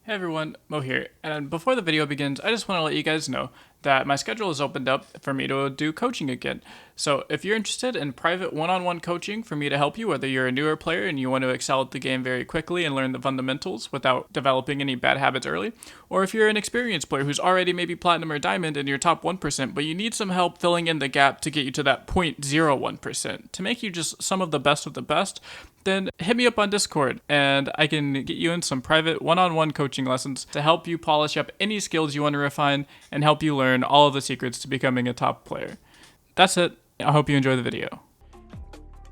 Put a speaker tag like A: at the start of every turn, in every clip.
A: Hey everyone, Mo here, and before the video begins, I just want to let you guys know that my schedule has opened up for me to do coaching again. So if you're interested in private one-on-one coaching for me to help you, whether you're a newer player and you want to excel at the game very quickly and learn the fundamentals without developing any bad habits early, or if you're an experienced player who's already maybe platinum or diamond in your top 1%, but you need some help filling in the gap to get you to that 0.01%, to make you just some of the best, then hit me up on Discord and I can get you in some private one-on-one coaching lessons to help you polish up any skills you want to refine and help you learn all of the secrets to becoming a top player. That's it. I hope you enjoy the video.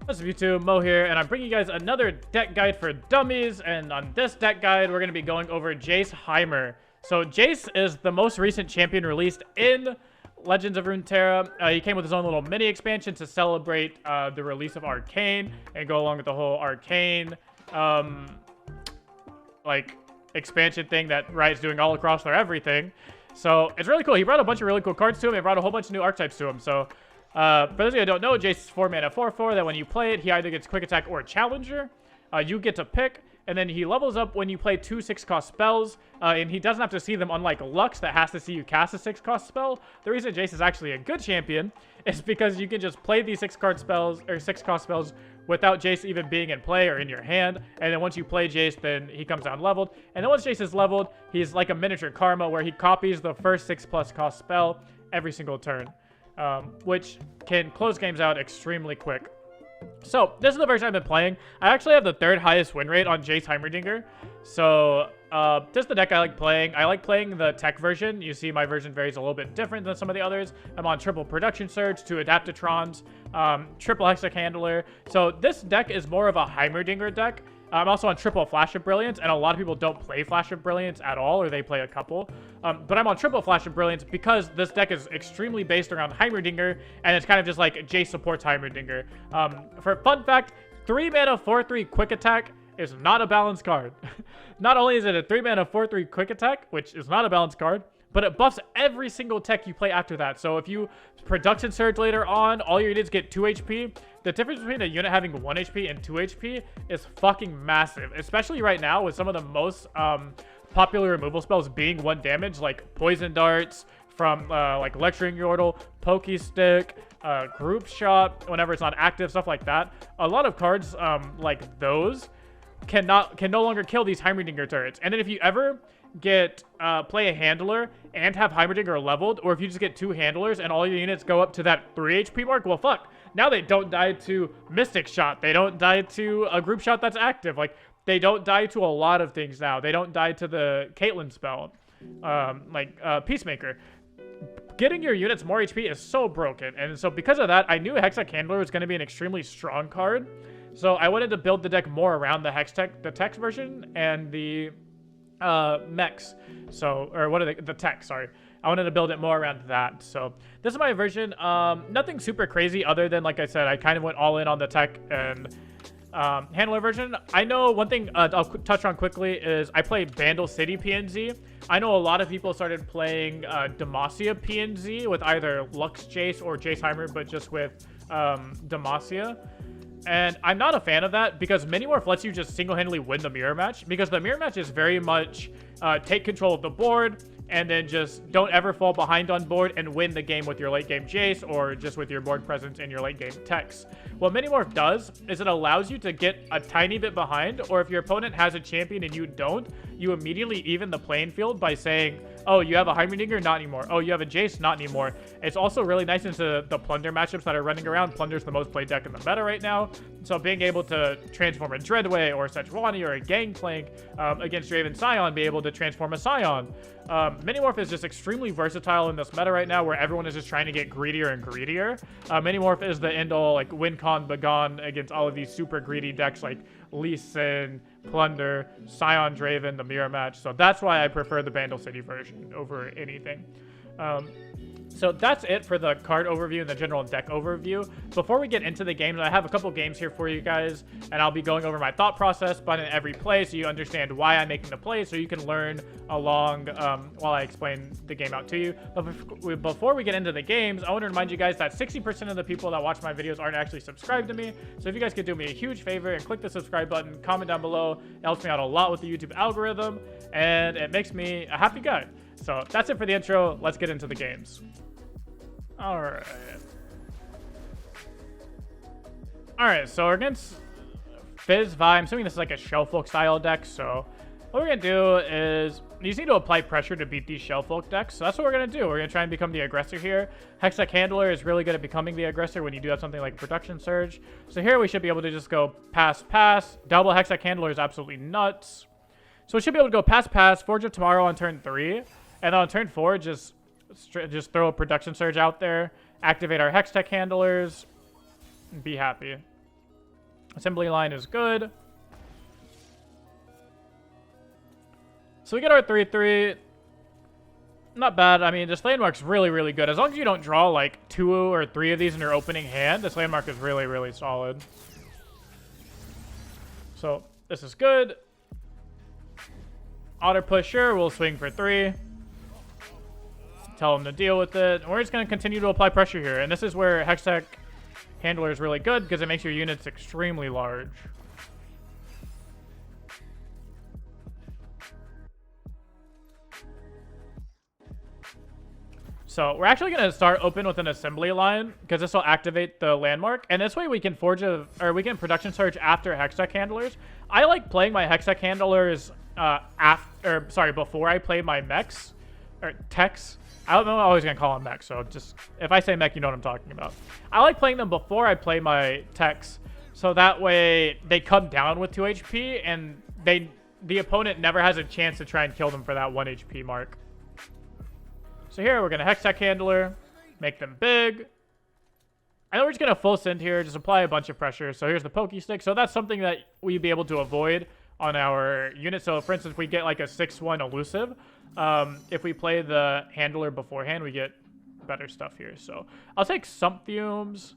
B: What's up YouTube, Mo here, and I'm bringing you guys another deck guide for dummies, and on this deck guide, we're going to be going over Jayce Heimer. So Jace is the most recent champion released in Legends of Runeterra. He came with his own little mini expansion to celebrate the release of Arcane and go along with the whole Arcane expansion thing that Riot's doing all across their everything. So it's really cool. He brought a bunch of really cool cards to him and brought a whole bunch of new archetypes to him. So for those of you who don't know, Jace is 4 mana 4/4 that when you play it, he either gets quick attack or challenger. You get to pick. And then he levels up when you play 2 6-cost spells, and he doesn't have to see them, unlike Lux that has to see you cast a 6-cost spell. The reason Jace is actually a good champion is because you can just play these 6-card spells, or 6-cost spells, without Jace even being in play or in your hand. And then once you play Jace, then he comes down leveled. And then once Jace is leveled, he's like a miniature Karma, where he copies the first 6+ cost spell every single turn, which can close games out extremely quick. So, this is the version I've been playing. I actually have the 3rd highest win rate on Jayce Heimerdinger. So, this is the deck I like playing. I like playing the tech version. You see my version varies a little bit different than some of the others. I'm on triple production surge, 2 adaptatrons, triple hextech handler. So, this deck is more of a Heimerdinger deck. I'm also on triple Flash of Brilliance, and a lot of people don't play Flash of Brilliance at all, or they play a couple. But I'm on triple Flash of Brilliance because this deck is extremely based around Heimerdinger, and it's kind of just like Jace supports Heimerdinger. For fun fact, 3 mana 4/3 quick attack is not a balanced card. Not only is it a 3 mana 4/3 quick attack, which is not a balanced card, but it buffs every single tech you play after that. So if you production surge later on, all your units get 2 HP. The difference between a unit having 1 HP and 2 HP is fucking massive, especially right now with some of the most popular removal spells being 1 damage, like Poison Darts from like Lecturing Yordle, Pokey Stick, Group Shot whenever it's not active, stuff like that. A lot of cards like those can no longer kill these Heimerdinger turrets. And then if you ever get play a handler and have Heimerdinger leveled, or if you just get 2 handlers and all your units go up to that 3 HP mark, well fuck, now they don't die to Mystic Shot, they don't die to a Group Shot that's active, like they don't die to a lot of things now. They don't die to the Caitlyn spell, Peacemaker. Getting your units more HP is so broken, and so because of that, I knew Hextech Handler was going to be an extremely strong card. So I wanted to build the deck more around the Tex version and the mechs. So, or what are the tech, sorry. I wanted to build it more around that. So this is my version. Nothing super crazy other than, like I said, I kind of went all in on the tech and handler version. I know one thing I'll touch on quickly is I play Bandle City PNZ. I know a lot of people started playing Demacia PNZ with either Lux Jace or Jayce Heimer, but just with Demacia. And I'm not a fan of that because Minimorph lets you just single-handedly win the mirror match, because the mirror match is very much take control of the board and then just don't ever fall behind on board and win the game with your late game Jace or just with your board presence and your late game techs. What Minimorph does is it allows you to get a tiny bit behind, or if your opponent has a champion and you don't, you immediately even the playing field by saying, oh, you have a Heimerdinger? Not anymore. Oh, you have a Jace? Not anymore. It's also really nice into the Plunder matchups that are running around. Plunder's the most played deck in the meta right now. So being able to transform a Dreadway or a Sejuani or a Gangplank against Draven Scion, be able to transform a Scion. Minimorph is just extremely versatile in this meta right now, where everyone is just trying to get greedier and greedier. Minimorph is the end-all, like, win con begone against all of these super greedy decks like Lee Sin, Plunder, Scion Draven, the mirror match. So that's why I prefer the Bandle City version over anything. So that's it for the card overview and the general deck overview. Before we get into the games, I have a couple games here for you guys, and I'll be going over my thought process behind every play so you understand why I'm making the play, so you can learn along while I explain the game out to you. But before we get into the games, I want to remind you guys that 60% of the people that watch my videos aren't actually subscribed to me. So if you guys could do me a huge favor and click the subscribe button, comment down below, it helps me out a lot with the YouTube algorithm, and it makes me a happy guy. So that's it for the intro. Let's get into the games. Alright. Alright, so we're against Fizz Vi. I'm assuming this is like a Shellfolk style deck, so what we're going to do is you just need to apply pressure to beat these Shellfolk decks. So that's what we're going to do. We're going to try and become the aggressor here. Hextech Handler is really good at becoming the aggressor when you do have something like Production Surge. So here we should be able to just go pass, pass. Double Hextech Handler is absolutely nuts. So we should be able to go pass, pass, Forge of Tomorrow on turn 3. And then on turn 4, just throw a Production Surge out there, activate our Hextech Handlers, and be happy. Assembly line is good. So we get our 3-3. Not bad. I mean, this landmark's really, really good. As long as you don't draw like 2 or 3 of these in your opening hand, this landmark is really, really solid. So this is good. Otter Pusher, we'll swing for 3. Tell him to deal with it. And we're just going to continue to apply pressure here. And this is where Hextech Handler is really good because it makes your units extremely large. So we're actually going to start open with an assembly line because this will activate the landmark. And this way we can we can Production Surge after Hextech Handlers. I like playing my Hextech Handlers before I play my mechs or techs. I'm always going to call them mechs, so just if I say mech, you know what I'm talking about. I like playing them before I play my techs, so that way they come down with 2 HP, and the opponent never has a chance to try and kill them for that 1 HP mark. So here, we're going to Hextech Handler, make them big. And then we're just going to full send here, just apply a bunch of pressure. So here's the Pokey Stick. So that's something that we'd be able to avoid on our unit. So for instance, we get like a 6-1 elusive. If we play the handler beforehand, we get better stuff here. So I'll take Sump Fumes.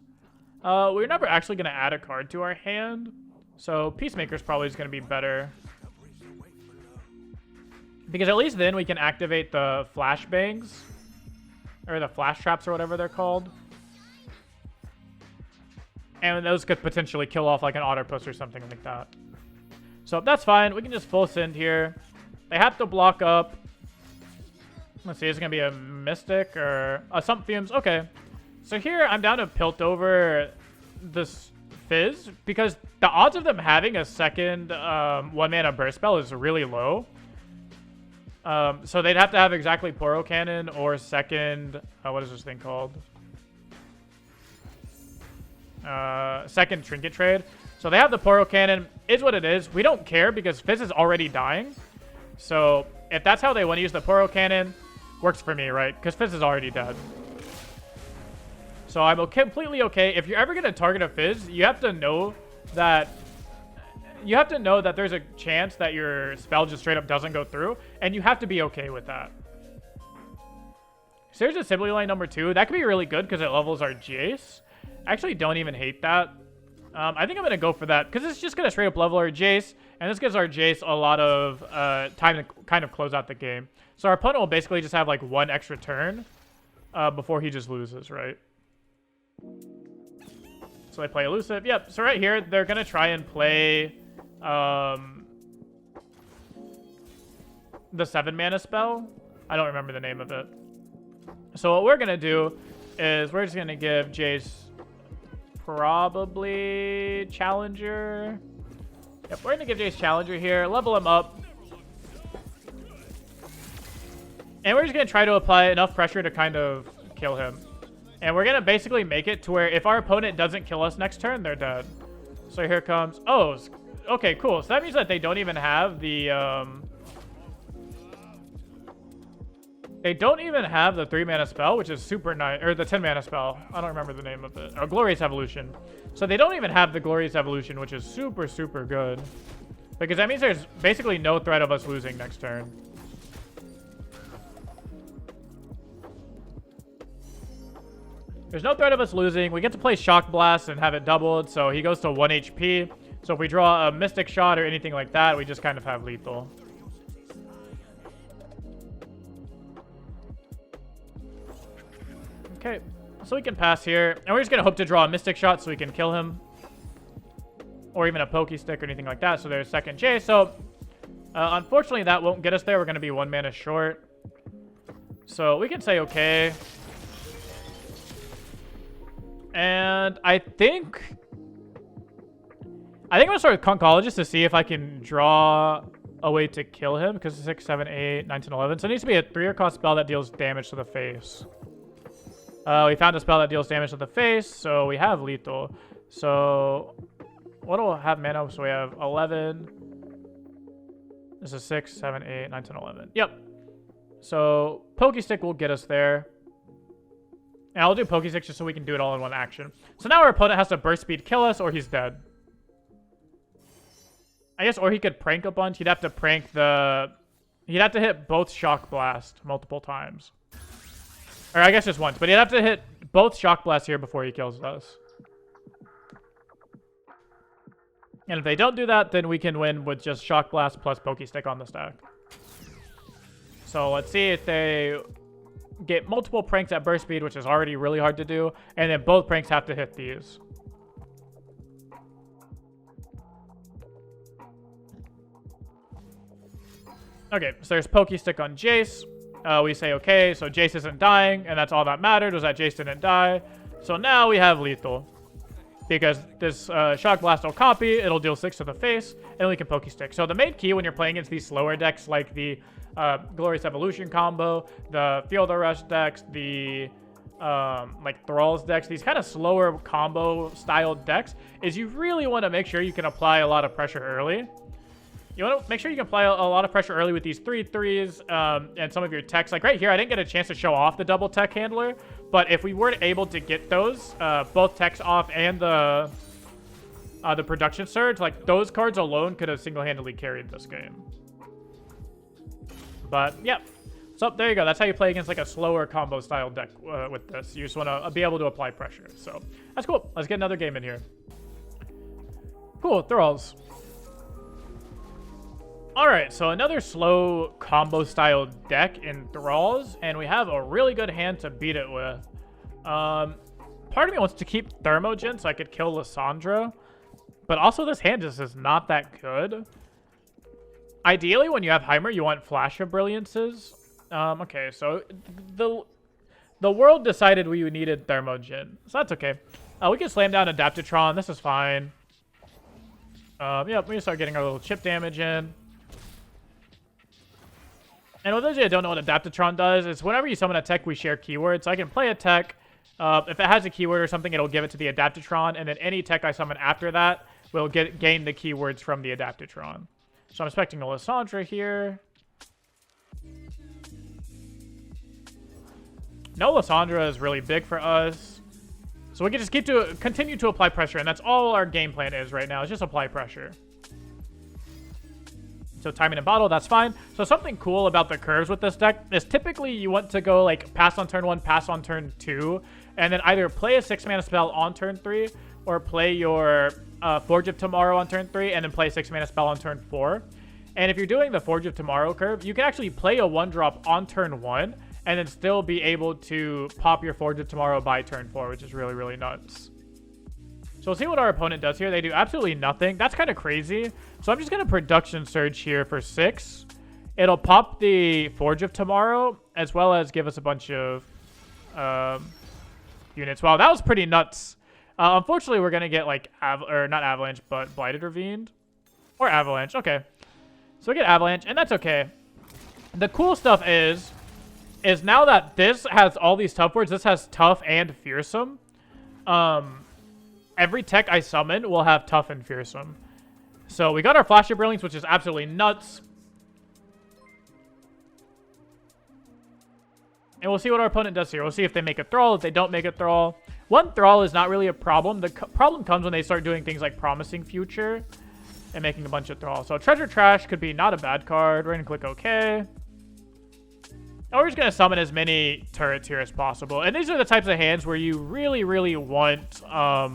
B: We're never actually going to add a card to our hand. So Peacemaker's probably is going to be better. Because at least then we can activate the Flashbangs. Or the Flash Traps or whatever they're called. And those could potentially kill off like an Autopus or something like that. So that's fine. We can just full send here. They have to block up. Let's see, is it going to be a Mystic or a Sump Fumes? Okay. So here I'm down to Pilt over this Fizz because the odds of them having a second 1-mana burst spell is really low. So they'd have to have exactly Poro Cannon or second... what is this thing called? Second Trinket Trade. So they have the Poro Cannon. Is what it is. We don't care because Fizz is already dying. So if that's how they want to use the Poro Cannon, works for me, right? Because Fizz is already dead. So I'm completely okay. If you're ever going to target a Fizz, you have to know that... there's a chance that your spell just straight up doesn't go through, and you have to be okay with that. So there's assembly line number 2. That could be really good because it levels our Jace. I actually don't even hate that. I think I'm going to go for that because it's just going to straight up level our Jace, and this gives our Jace a lot of time to kind of close out the game. So our opponent will basically just have like 1 extra turn before he just loses, right? So they play elusive. Yep. So right here, they're going to try and play... the 7-mana spell. I don't remember the name of it. So what we're going to do is we're just going to give Jace probably Challenger. Yep, we're going to give Jace Challenger here, level him up. And we're just going to try to apply enough pressure to kind of kill him. And we're going to basically make it to where if our opponent doesn't kill us next turn, they're dead. So here comes... Oh, okay, cool. So that means that they don't even have the... They don't even have the 3-mana spell, which is super nice. Or the 10-mana spell. I don't remember the name of it. Oh, Glorious Evolution. So they don't even have the Glorious Evolution, which is super, super good. Because that means there's basically no threat of us losing next turn. There's no threat of us losing. We get to play Shock Blast and have it doubled, so he goes to 1 HP. So if we draw a Mystic Shot or anything like that, we just kind of have lethal. Okay, so we can pass here. And we're just going to hope to draw a Mystic Shot so we can kill him. Or even a Pokey Stick or anything like that. So there's second Jace. So unfortunately, that won't get us there. We're going to be 1 mana short. So we can say okay. And I think I'm going to start with Concologist to see if I can draw a way to kill him. Because 6, 7, 8, 9, 10, 11. So it needs to be a 3-or cost spell that deals damage to the face. We found a spell that deals damage to the face. So we have lethal. So what do we have mana? So we have 11. This is 6, 7, 8, 9, 10, 11. Yep. So Pokey Stick will get us there. And I'll do Pokey Stick just so we can do it all in one action. So now our opponent has to burst speed kill us or he's dead. I guess, or he could prank a bunch. He'd have to prank the... He'd have to hit both Shock Blast multiple times. Or I guess just once. But he'd have to hit both Shock Blasts here before he kills us. And if they don't do that, then we can win with just Shock Blast plus Pokey Stick on the stack. So let's see if they get multiple pranks at burst speed, which is already really hard to do. And then both pranks have to hit these. Okay, so there's Pokey Stick on Jace. We say okay, so Jace isn't dying, and that's all that mattered was that Jace didn't die. So now we have lethal. Because this Shock Blast will copy, it'll deal 6 to the face, and we can Pokey Stick. So the main key when you're playing against these slower decks like the Glorious Evolution combo, the Field Rush decks, the like Thralls decks, these kind of slower combo style decks, is you really want to make sure you can apply a lot of pressure early. You want to make sure you can apply a lot of pressure early with these 3/3s and some of your techs. Like right here, I didn't get a chance to show off the double tech handler, but if we were able to get those, both techs off and the production surge, like those cards alone could have single-handedly carried this game. But yeah, so there you go. That's how you play against like a slower combo style deck with this. You just want to be able to apply pressure. So that's cool. Let's get another game in here. Cool, Thralls. Alright, so another slow combo style deck in Thralls, and we have a really good hand to beat it with. Part of me wants to keep Thermogen so I could kill Lissandra, but also this hand just is not that good. Ideally, when you have Heimer, you want Flash of Brilliances. Okay, so the world decided we needed Thermogen, so that's okay. We can slam down Adaptatron, this is fine. Yeah, we can start getting our little chip damage in. And with those of you that don't know what Adaptatron does, it's whenever you summon a tech, we share keywords. So I can play a tech. If it has a keyword or something, it'll give it to the Adaptatron. And then any tech I summon after that will gain the keywords from the Adaptatron. So I'm expecting a Lissandra here. No Lissandra is really big for us. So we can just continue to apply pressure. And that's all our game plan is right now. Is just apply pressure. So timing and bottle, that's fine. So something cool about the curves with this deck is typically you want to go like pass on turn 1, pass on turn 2, and then either play a 6-mana spell on turn 3 or play your Forge of Tomorrow on turn 3 and then play a 6-mana spell on turn 4. And if you're doing the Forge of Tomorrow curve, you can actually play a 1-drop on turn 1 and then still be able to pop your Forge of Tomorrow by turn 4, which is really, really nuts. So we'll see what our opponent does here. They do absolutely nothing. That's kind of crazy. So I'm just going to Production Surge here for 6. It'll pop the Forge of Tomorrow, as well as give us a bunch of units. Wow, that was pretty nuts. Unfortunately, we're going to get, like, not Avalanche, but Blighted Ravine. Or Avalanche. Okay. So we get Avalanche, and that's okay. The cool stuff is now that this has all these tough words, this has Tough and Fearsome. Every tech I summon will have Tough and Fearsome. So we got our Flash of Brilliance, which is absolutely nuts. And we'll see what our opponent does here. We'll see if they make a Thrall, if they don't make a Thrall. One Thrall is not really a problem. The problem comes when they start doing things like Promising Future and making a bunch of Thralls. So Treasure Trash could be not a bad card. We're going to click OK. And we're just going to summon as many turrets here as possible. And these are the types of hands where you really want a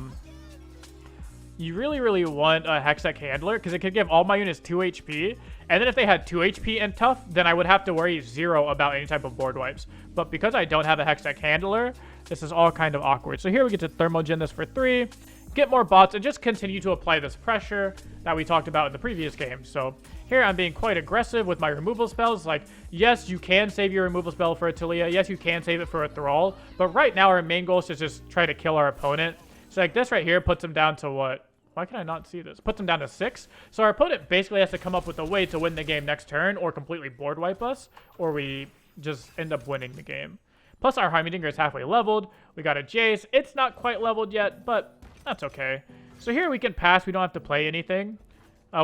B: Hextech Handler, because it could give all my units 2 HP. And then if they had 2 HP and tough, then I would have to worry 0 about any type of board wipes. But because I don't have a Hextech Handler, this is all kind of awkward. So here we get to Thermogen this for 3, get more bots, and just continue to apply this pressure that we talked about in the previous game. So here I'm being quite aggressive with my removal spells. Like, yes, you can save your removal spell for a Talia. Yes, you can save it for a Thrall. But right now our main goal is to just try to kill our opponent. So like this right here puts him down to what? Why can I not see this? Puts him down to 6. So our opponent basically has to come up with a way to win the game next turn or completely board wipe us, or we just end up winning the game. Plus our Heimerdinger is halfway leveled. We got a Jace. It's not quite leveled yet, but that's okay. So here we can pass. We don't have to play anything.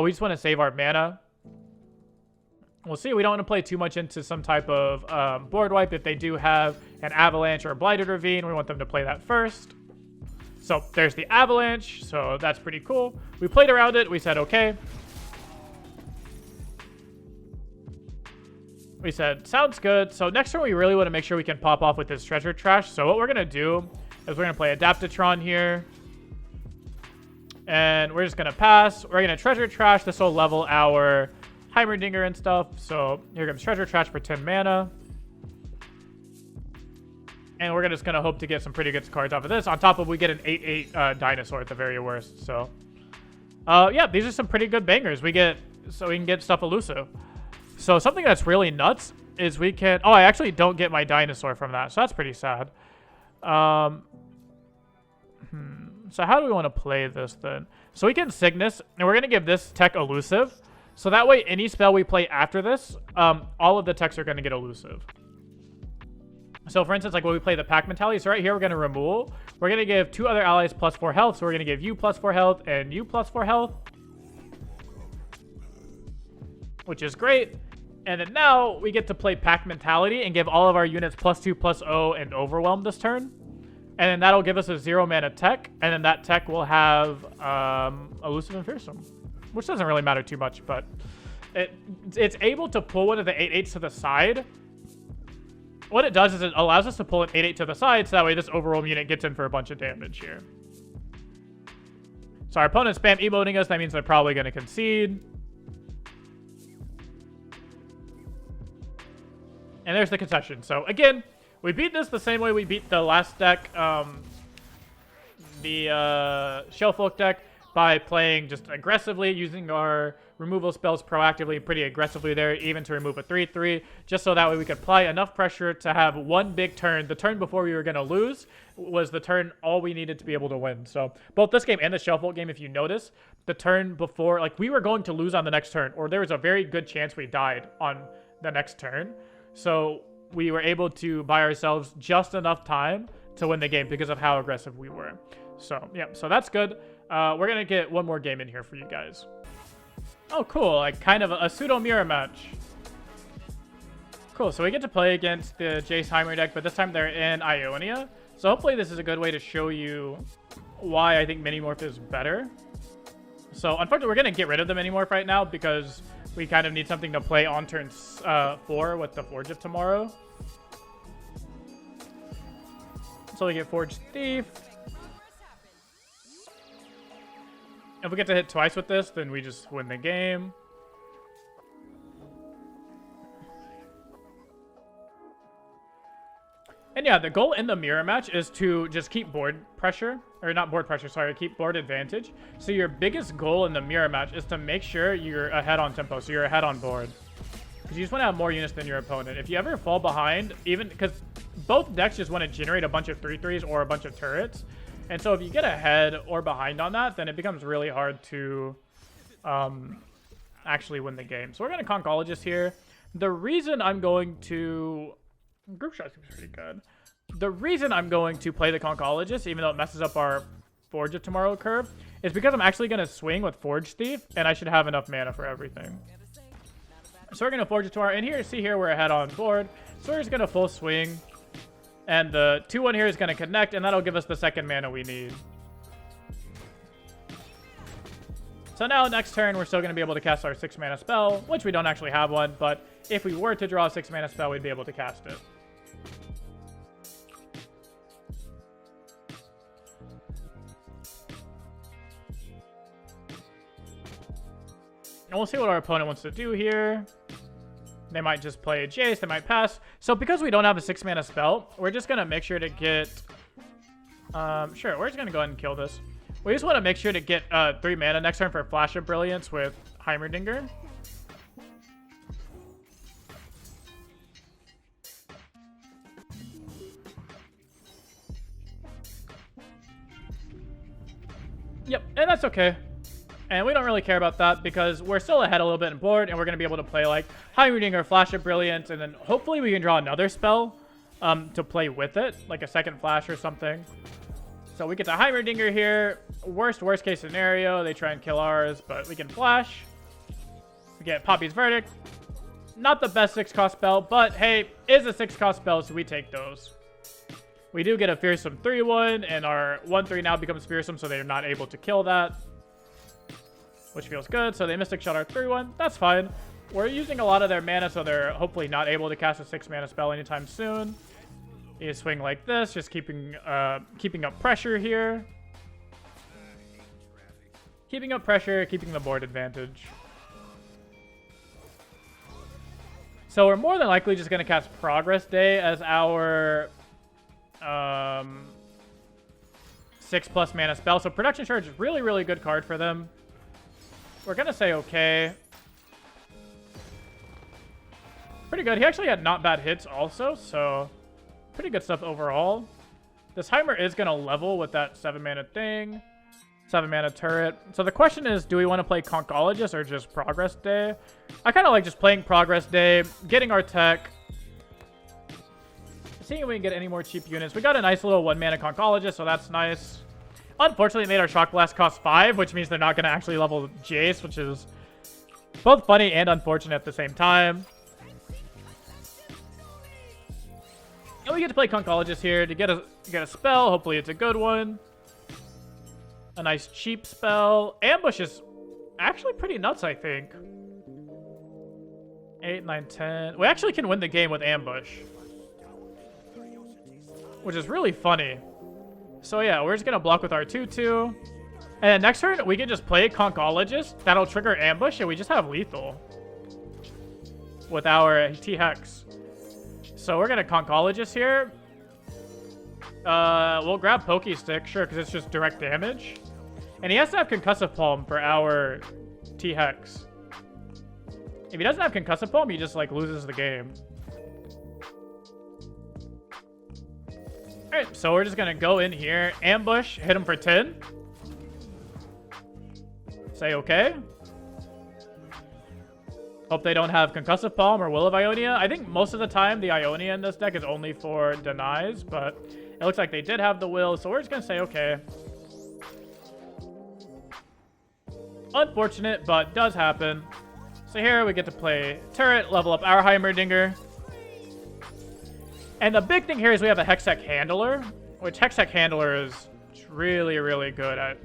B: We just want to save our mana. We'll see. We don't want to play too much into some type of board wipe. If they do have an Avalanche or a Blighted Ravine, we want them to play that first. So there's the Avalanche, so that's pretty cool. We played around it. We said, okay. We said, sounds good. So next turn, we really want to make sure we can pop off with this Treasure Trash. So what we're going to do is we're going to play Adaptatron here. And we're just going to pass. We're going to Treasure Trash. This will level our Heimerdinger and stuff. So here comes Treasure Trash for 10 mana. And we're just going to hope to get some pretty good cards off of this. On top of we get an 8/8 dinosaur at the very worst. So, yeah, these are some pretty good bangers. We can get stuff elusive. So something that's really nuts is we can... Oh, I actually don't get my dinosaur from that. So that's pretty sad. So how do we want to play this then? So we can Cygnus, and we're going to give this tech elusive. So that way, any spell we play after this, all of the techs are going to get elusive. So for instance, like when we play the pack mentality, so right here we're going to remove. We're going to give 2 other allies +4 health. So we're going to give you +4 health and you +4 health, which is great. And then now we get to play pack mentality and give all of our units +2/+0 and overwhelm this turn. And then that'll give us a 0 mana tech. And then that tech will have elusive and fearsome, which doesn't really matter too much, but it's able to pull one of the 8/8s to the side. What it does is it allows us to pull an 8/8 to the side, so that way this overwhelm unit gets in for a bunch of damage here. So our opponent's spam emoting us. That means they're probably going to concede. And there's the concession. So again, we beat this the same way we beat the last deck, the Shellfolk deck, by playing just aggressively, using our removal spells proactively, pretty aggressively there, even to remove a 3/3, just so that way we could apply enough pressure to have one big turn. The turn before we were going to lose was the turn all we needed to be able to win. So both this game and the Shellfolk game, if you notice, the turn before, like we were going to lose on the next turn, or there was a very good chance we died on the next turn. So we were able to buy ourselves just enough time to win the game because of how aggressive we were. So yeah, so that's good. We're going to get one more game in here for you guys. Oh, cool. Like kind of a pseudo mirror match. Cool. So we get to play against the Jayce Heimer deck, but this time they're in Ionia. So hopefully this is a good way to show you why I think Minimorph is better. So unfortunately, we're going to get rid of the Minimorph right now because we kind of need something to play on turn 4 with the Forge of Tomorrow. So we get Forge Thief. If we get to hit twice with this, then we just win the game. And yeah, the goal in the mirror match is to just keep board pressure, or not board pressure, sorry, keep board advantage. So your biggest goal in the mirror match is to make sure you're ahead on tempo, so you're ahead on board. Because you just want to have more units than your opponent. If you ever fall behind, even because both decks just want to generate a bunch of 3/3s or a bunch of turrets. And so if you get ahead or behind on that, then it becomes really hard to actually win the game. So we're going to Concologist here. The reason I'm going to... Group shot seems pretty good. The reason I'm going to play the Concologist, even though it messes up our Forge of Tomorrow curve, is because I'm actually going to swing with Forge Thief, and I should have enough mana for everything. So we're going to Forge of Tomorrow. And here, see here, we're ahead on board. So we're just going to full swing. And the 2/1 here is going to connect, and that'll give us the second mana we need. So So now next turn, we're still going to be able to cast our 6-mana spell, which we don't actually have one, but if we were to draw a 6-mana spell, we'd be able to cast it. And we'll see what our opponent wants to do here. They might just play a Jace, they might pass. So because we don't have a 6-mana spell, we're just going to make sure to get... sure, we're just going to go ahead and kill this. We just want to make sure to get 3 mana next turn for Flash of Brilliance with Heimerdinger. Yep, and that's okay. And we don't really care about that because we're still ahead a little bit in board, and we're going to be able to play like Heimerdinger, Flash of Brilliance, and then hopefully we can draw another spell to play with it, like a second Flash or something. So we get the Heimerdinger here. Worst case scenario, they try and kill ours, but we can Flash. We get Poppy's Verdict. Not the best 6-cost spell, but hey, is a 6-cost spell, so we take those. We do get a Fearsome 3-1, and our 1-3 now becomes Fearsome, so they're not able to kill that, which feels good. So they Mystic Shot our 3-1. That's fine. We're using a lot of their mana, so they're hopefully not able to cast a 6-mana spell anytime soon. You swing like this, just keeping up pressure here. Keeping up pressure, keeping the board advantage. So we're more than likely just going to cast Progress Day as our 6+ mana spell. So Production Charge is really, really good card for them. We're going to say okay. Pretty good. He actually had not bad hits also, so... pretty good stuff overall. This Heimer is going to level with that 7-mana thing. 7-mana turret. So the question is, do we want to play Concologist or just Progress Day? I kind of like just playing Progress Day, getting our tech, seeing if we can get any more cheap units. We got a nice little 1-mana Concologist, so that's nice. Unfortunately, it made our Shock Blast cost 5, which means they're not going to actually level Jace, which is both funny and unfortunate at the same time. And we get to play Concologist here to get a spell. Hopefully it's a good one. A nice cheap spell. Ambush is actually pretty nuts, I think. 8, 9, 10. We actually can win the game with Ambush, which is really funny. So yeah, we're just going to block with our 2-2. And then next turn, we can just play Concologist. That'll trigger Ambush, and we just have lethal with our T-Hex. So we're going to Concologist here. We'll grab Pokey Stick, sure, because it's just direct damage. And he has to have Concussive Palm for our T-Hex. If he doesn't have Concussive Palm, he just, like, loses the game. Alright, so we're just going to go in here, ambush, hit him for 10. Say okay. Hope they don't have Concussive Palm or Will of Ionia. I think most of the time the Ionia in this deck is only for denies, but it looks like they did have the Will, so we're just going to say okay. Unfortunate, but does happen. So here we get to play turret, level up our Heimerdinger. And the big thing here is we have a Hextech Handler, which Hextech Handler is really, really good at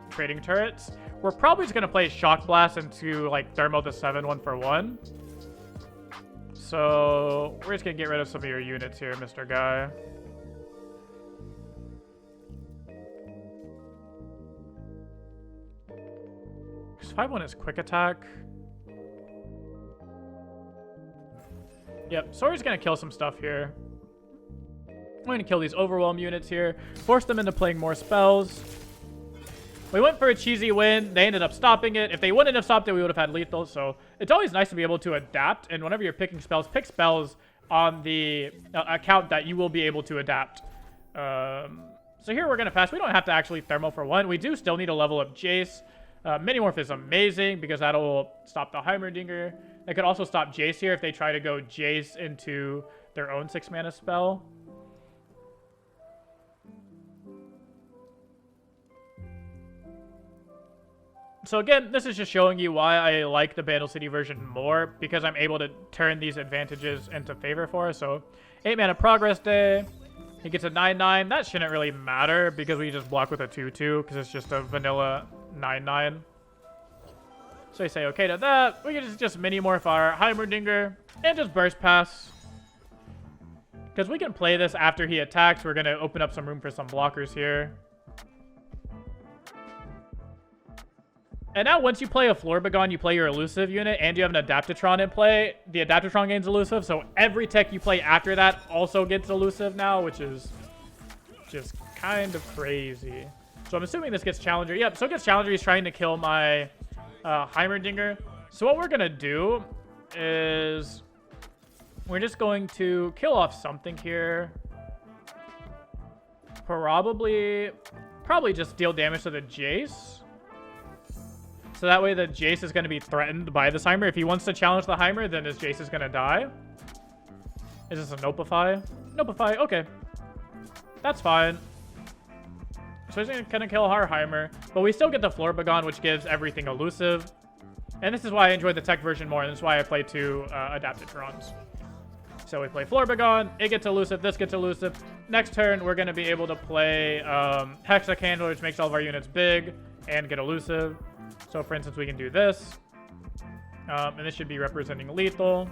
B: trading turrets. We're probably just going to play Shock Blast into, like, Thermo the 7 1-for-1. So we're just going to get rid of some of your units here, Mr. Guy. Because 5-1 is quick attack. Yep, so we're just going to kill some stuff here. We're going to kill these Overwhelm units here. Force them into playing more spells. We went for a cheesy win. They ended up stopping it. If they wouldn't have stopped it, we would have had lethal. So it's always nice to be able to adapt. And whenever you're picking spells, pick spells on the account that you will be able to adapt. So here we're going to pass. We don't have to actually Thermo for 1. We do still need to level up Jace. Minimorph is amazing because that'll stop the Heimerdinger. They could also stop Jace here if they try to go Jace into their own 6-mana spell. So again, this is just showing you why I like the Bandle City version more, because I'm able to turn these advantages into favor for us. So 8-mana Progress Day. He gets a 9-9. That shouldn't really matter because we just block with a 2-2 because it's just a vanilla 9-9. So we say okay to that. We can just mini-morph our Heimerdinger and just burst pass. Because we can play this after he attacks. We're going to open up some room for some blockers here. And now once you play a Florbagon, you play your elusive unit, and you have an Adaptatron in play. The Adaptatron gains elusive, so every tech you play after that also gets elusive now, which is just kind of crazy. So I'm assuming this gets Challenger. Yep, so it gets Challenger. He's trying to kill my Heimerdinger. So what we're going to do is we're just going to kill off something here. Probably just deal damage to the Jace. So that way the Jace is going to be threatened by this Heimer. If he wants to challenge the Heimer, then his Jace is going to die. Is this a Nopify? Nopify, okay. That's fine. So he's going to kill our Heimer. But we still get the Florbagon, which gives everything elusive. And this is why I enjoy the tech version more, and this is why I play two Adaptatrons. So we play Florbagon, it gets elusive, this gets elusive. Next turn, we're going to be able to play Hexa Candle, which makes all of our units big and get elusive. So for instance, we can do this. And this should be representing lethal.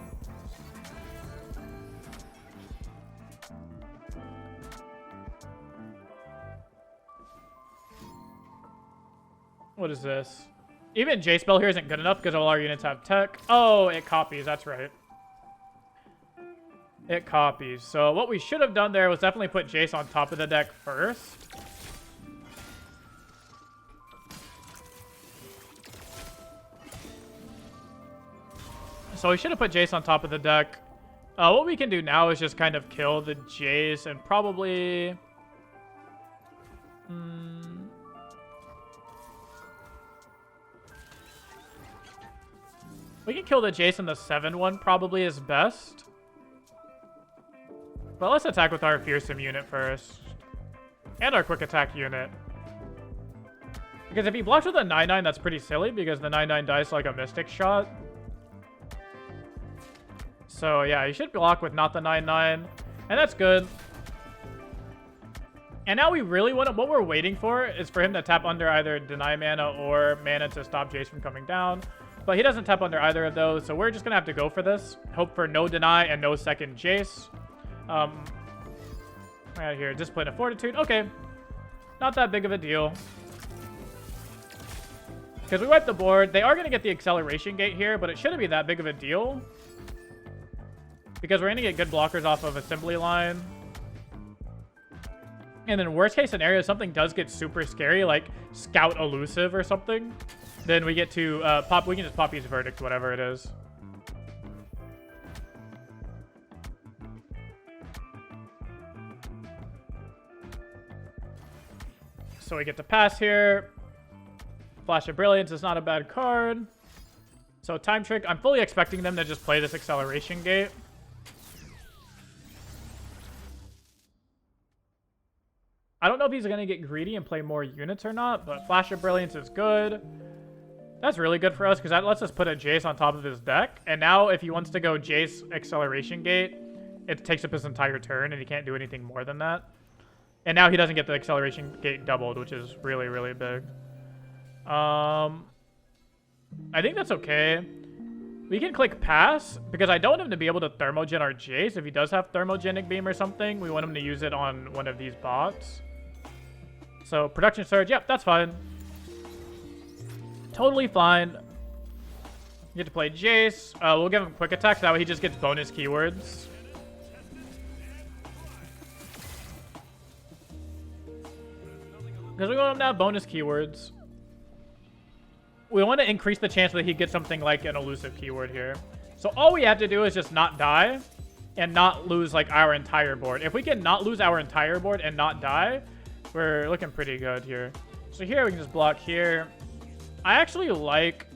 B: What is this? Even J-Spell here isn't good enough because all our units have tech. Oh, it copies, that's right. It copies. So what we should have done there was definitely put Jace on top of the deck first. So we should have put Jace on top of the deck. What we can do now is just kind of kill the Jace and probably... we can kill the Jace in the 7-1 probably is best. But let's attack with our Fearsome unit first. And our Quick Attack unit. Because if he blocks with a 9-9, that's pretty silly because the 9-9 dies like a Mystic Shot. So yeah, he should block with not the 9-9. And that's good. And now we really want to... what we're waiting for is for him to tap under either Deny Mana or Mana to stop Jace from coming down. But he doesn't tap under either of those, so we're just going to have to go for this. Hope for no Deny and no second Jace. Right here, Discipline of Fortitude. Okay. Not that big of a deal. Because we wipe the board. They are going to get the Acceleration Gate here, but it shouldn't be that big of a deal. Because we're going to get good blockers off of Assembly Line. And then worst case scenario, if something does get super scary, like Scout Elusive or something, then we get to pop. We can just pop his Verdict, whatever it is. So we get to pass here. Flash of Brilliance is not a bad card. So Time Trick, I'm fully expecting them to just play this Acceleration Gate. I don't know if he's going to get greedy and play more units or not, but Flash of Brilliance is good. That's really good for us because that lets us put a Jace on top of his deck. And now if he wants to go Jace Acceleration Gate, it takes up his entire turn and he can't do anything more than that. And now he doesn't get the Acceleration Gate doubled, which is really, really big. I think that's okay. We can click Pass because I don't want him to be able to Thermogen our Jace. If he does have Thermogenic Beam or something, we want him to use it on one of these bots. So Production Surge, yep, that's fine. Totally fine. You get to play Jace. We'll give him Quick Attack, so that way he just gets bonus keywords. Because we want him to have bonus keywords. We want to increase the chance that he gets something like an elusive keyword here. So all we have to do is just not die and not lose like our entire board. If we can not lose our entire board and not die, we're looking pretty good here. So here we can just block here. I actually like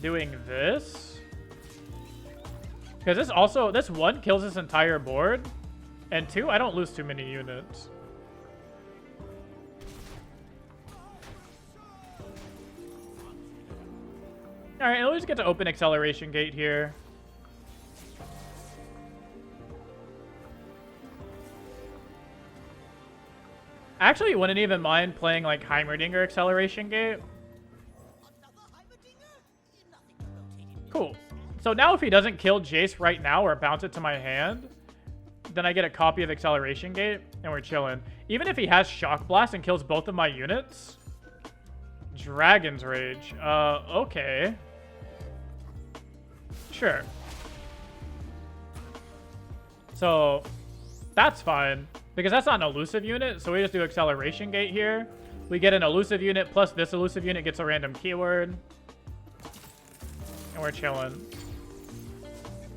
B: doing this. Because this one kills this entire board. And two, I don't lose too many units. Alright, and we'll just get to open Acceleration Gate here. I actually wouldn't even mind playing like Heimerdinger Acceleration Gate. Cool. So now if he doesn't kill Jace right now or bounce it to my hand, then I get a copy of Acceleration Gate, and we're chilling. Even if he has Shock Blast and kills both of my units, Dragon's Rage. Okay. Sure. So that's fine, because that's not an elusive unit, so we just do Acceleration Gate here. We get an elusive unit, plus this elusive unit gets a random keyword. And we're chilling.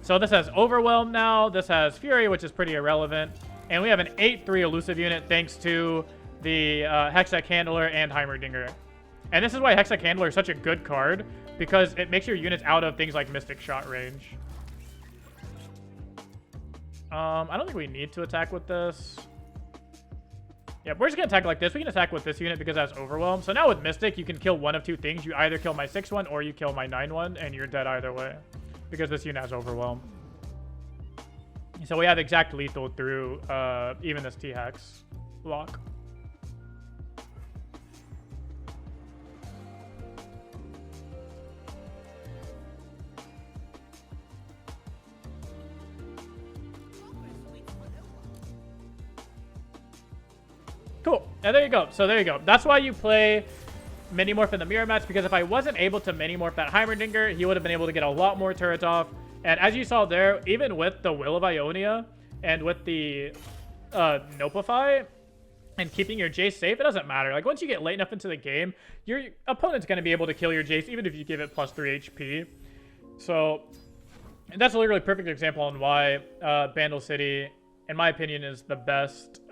B: So this has Overwhelm now. This has Fury, which is pretty irrelevant. And we have an 8-3 elusive unit thanks to the Hextech Handler and Heimerdinger. And this is why Hextech Handler is such a good card, because it makes your units out of things like Mystic Shot range. I don't think we need to attack with this. Yeah, we're just going to attack like this. We can attack with this unit because that's Overwhelm. So now with Mystic, you can kill one of two things. You either kill my 6-1 or you kill my 9-1, and you're dead either way, because this unit has Overwhelm. So we have exact lethal through even this T-Hex block. Cool. Now there you go. So there you go. That's why you play Minimorph in the mirror match, because if I wasn't able to Minimorph that Heimerdinger, he would have been able to get a lot more turrets off. And as you saw there, even with the Will of Ionia and with the Nopify and keeping your Jace safe, it doesn't matter. Like, once you get late enough into the game, your opponent's going to be able to kill your Jace, even if you give it plus 3 HP. So that's a literally perfect example on why Bandle City, in my opinion, is the best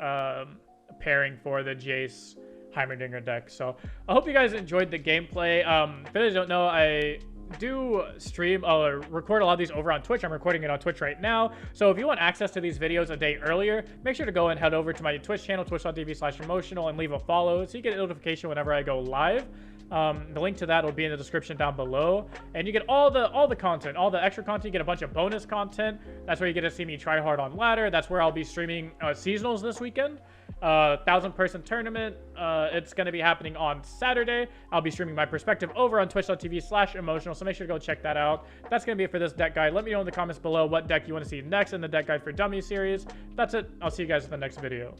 B: pairing for the Jace Heimerdinger deck. So I hope you guys enjoyed the gameplay. For those who don't know, I do stream record a lot of these over on Twitch. I'm recording it on Twitch right now, so if you want access to these videos a day earlier, make sure to go and head over to my Twitch channel, twitch.tv/emotional, and leave a follow so you get a notification whenever I go live. The link to that will be in the description down below, and you get all the content, all the extra content. You get a bunch of bonus content. That's where you get to see me try hard on ladder. That's where I'll be streaming seasonals this weekend. 1,000-person tournament. It's going to be happening on Saturday. I'll be streaming my perspective over on twitch.tv/emotional, so make sure to go check that out. That's going to be it for this deck guide. Let me know in the comments below what deck you want to see next in the Deck Guide for Dummies series. That's it. I'll see you guys in the next video.